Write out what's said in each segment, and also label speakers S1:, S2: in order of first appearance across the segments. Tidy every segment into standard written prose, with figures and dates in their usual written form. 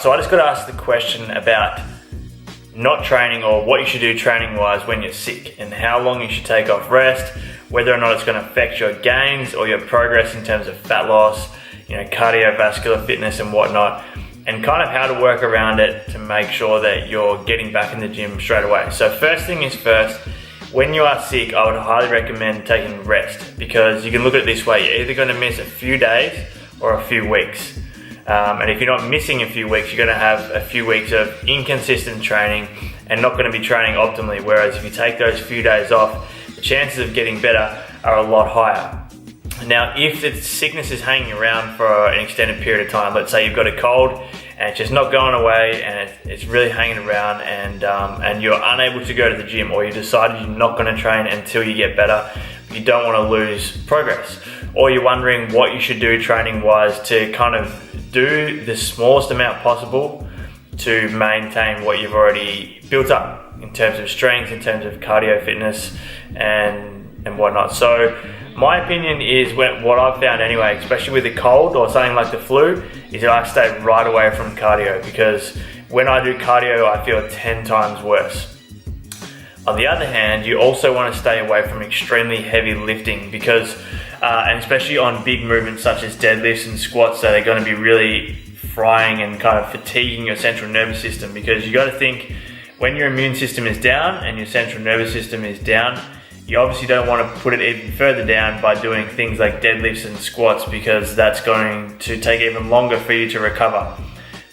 S1: Alright, so I just got to ask the question about not training, or what you should do training wise when you're sick, and how long you should take off rest, whether or not it's going to affect your gains or your progress in terms of fat loss, cardiovascular fitness and whatnot, and kind of how to work around it to make sure that you're getting back in the gym straight away. So first thing is first, when you are sick, I would highly recommend taking rest, because you can look at it this way: you're either going to miss a few days or a few weeks. And if you're not missing a few weeks, you're going to have a few weeks of inconsistent training and not going to be training optimally. Whereas if you take those few days off, the chances of getting better are a lot higher. Now, if the sickness is hanging around for an extended period of time, let's say you've got a cold and it's just not going away and it's really hanging around, and you're unable to go to the gym, or you decided you're not going to train until you get better, you don't want to lose progress, or you're wondering what you should do training wise to kind of do the smallest amount possible to maintain what you've already built up in terms of strength, in terms of cardio fitness and whatnot. So my opinion is, what I've found anyway, especially with a cold or something like the flu, is that I stay right away from cardio, because when I do cardio I feel 10 times worse. On the other hand, you also want to stay away from extremely heavy lifting, because and especially on big movements such as deadlifts and squats, that are going to be really frying and kind of fatiguing your central nervous system. Because you got to think, when your immune system is down and your central nervous system is down, you obviously don't want to put it even further down by doing things like deadlifts and squats, because that's going to take even longer for you to recover.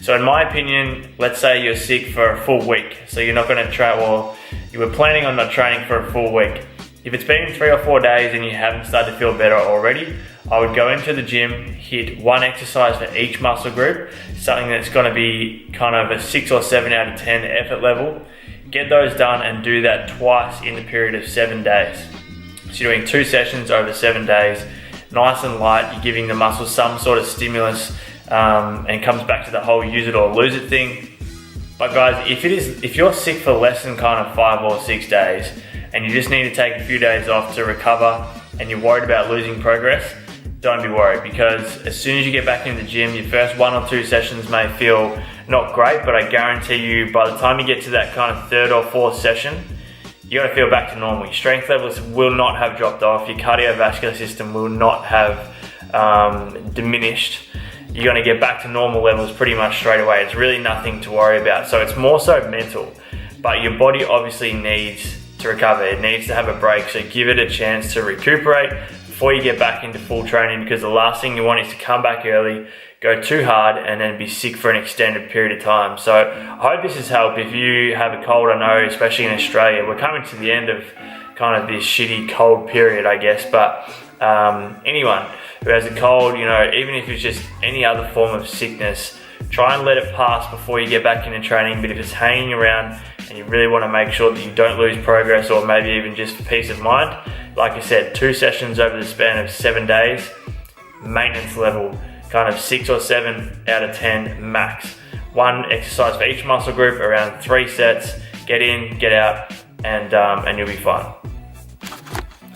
S1: So in my opinion, let's say you're sick for a full week, so you're not going to try, well, you were planning on not training for a full week. If it's been 3 or 4 days and you haven't started to feel better already, I would go into the gym, hit one exercise for each muscle group, something that's going to be kind of a 6 or 7 out of 10 effort level. Get those done and do that twice in the period of 7 days. So you're doing 2 sessions over 7 days, nice and light. You're giving the muscles some sort of stimulus, and comes back to the whole use it or lose it thing. But guys, if you're sick for less than kind of 5 or 6 days, and you just need to take a few days off to recover, and you're worried about losing progress, don't be worried, because as soon as you get back in the gym, your first 1 or 2 sessions may feel not great, but I guarantee you by the time you get to that kind of 3rd or 4th session, you're going to feel back to normal. Your strength levels will not have dropped off, your cardiovascular system will not have diminished. You're going to get back to normal levels pretty much straight away. It's really nothing to worry about. So it's more so mental, but your body obviously needs to recover. It needs to have a break, so give it a chance to recuperate before you get back into full training, because the last thing you want is to come back early, go too hard, and then be sick for an extended period of time. So I hope this has helped. If you have a cold, I know especially in Australia, we're coming to the end of kind of this shitty cold period, I guess, but anyone who has a cold, even if it's just any other form of sickness, try and let it pass before you get back into training. But if it's hanging around and you really want to make sure that you don't lose progress, or maybe even just for peace of mind, like I said, 2 sessions over the span of 7 days, maintenance level, kind of 6 or 7 out of 10 max. 1 exercise for each muscle group, around 3 sets, get in, get out, and you'll be fine.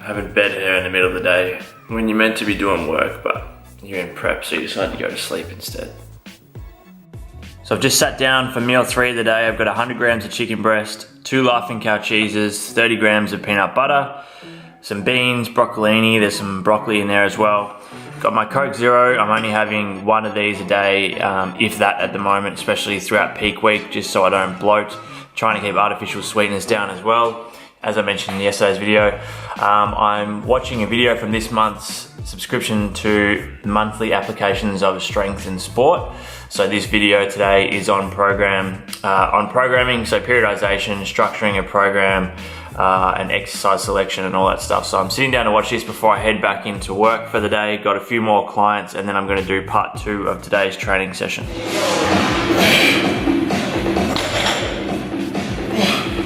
S1: Having bed hair in the middle of the day when you're meant to be doing work, but you're in prep, so you decide to go to sleep instead. So I've just sat down for meal 3 of the day. I've got 100 grams of chicken breast, 2 Laughing Cow cheeses, 30 grams of peanut butter, some beans, broccolini, there's some broccoli in there as well. Got my Coke Zero. I'm only having 1 of these a day, if that at the moment, especially throughout peak week, just so I don't bloat. Trying to keep artificial sweeteners down as well. As I mentioned in yesterday's video, I'm watching a video from this month's subscription to monthly applications of strength and sport. So this video today is on programming, so periodization, structuring a program, and exercise selection and all that stuff. So I'm sitting down to watch this before I head back into work for the day. Got a few more clients, and then I'm going to do part 2 of today's training session.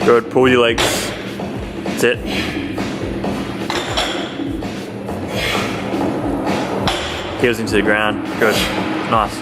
S1: Good, pull your legs. That's it. Heels into the ground. Good. Nice.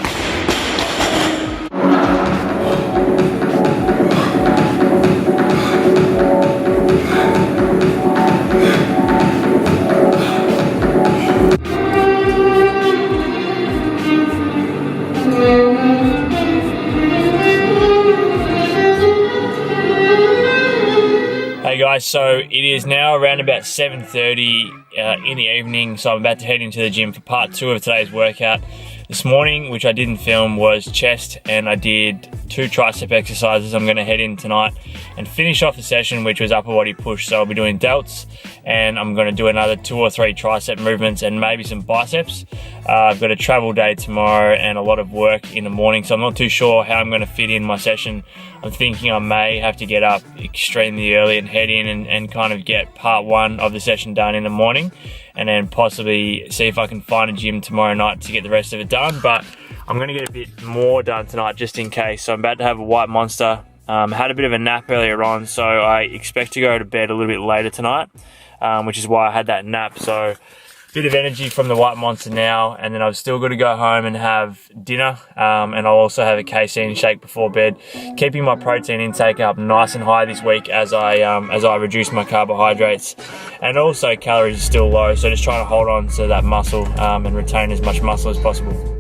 S1: guys, so it is now around about 7:30 in the evening, so I'm about to head into the gym for part 2 of today's workout. This morning, which I didn't film, was chest, and I did 2 tricep exercises. I'm going to head in tonight and finish off the session, which was upper body push. So I'll be doing delts, and I'm going to do another 2 or 3 tricep movements and maybe some biceps. I've got a travel day tomorrow and a lot of work in the morning, so I'm not too sure how I'm going to fit in my session. I'm thinking I may have to get up extremely early and head in and kind of get part 1 of the session done in the morning, and then possibly see if I can find a gym tomorrow night to get the rest of it done. But I'm going to get a bit more done tonight just in case. So I'm about to have a white monster. Had a bit of a nap earlier on, so I expect to go to bed a little bit later tonight, which is why I had that nap. So bit of energy from the white monster now, and then I've still got to go home and have dinner, and I'll also have a casein shake before bed, keeping my protein intake up nice and high this week as I reduce my carbohydrates, and also calories are still low, so just trying to hold on to that muscle and retain as much muscle as possible.